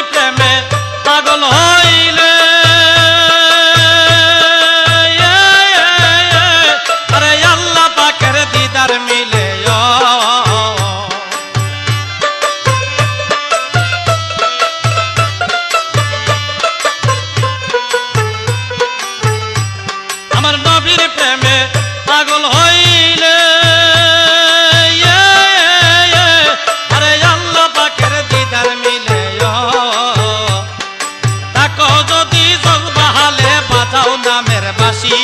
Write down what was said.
প্রেমে পাগল হইলে আরে আল্লাহ পাকের দিদার মিলে আমার নবীর প্রেমে পাগল হইলে আরে আল্লাহ পাকের দিদার মিলে তাকো যদি জজবাহালে বাজাও নামের বাঁশি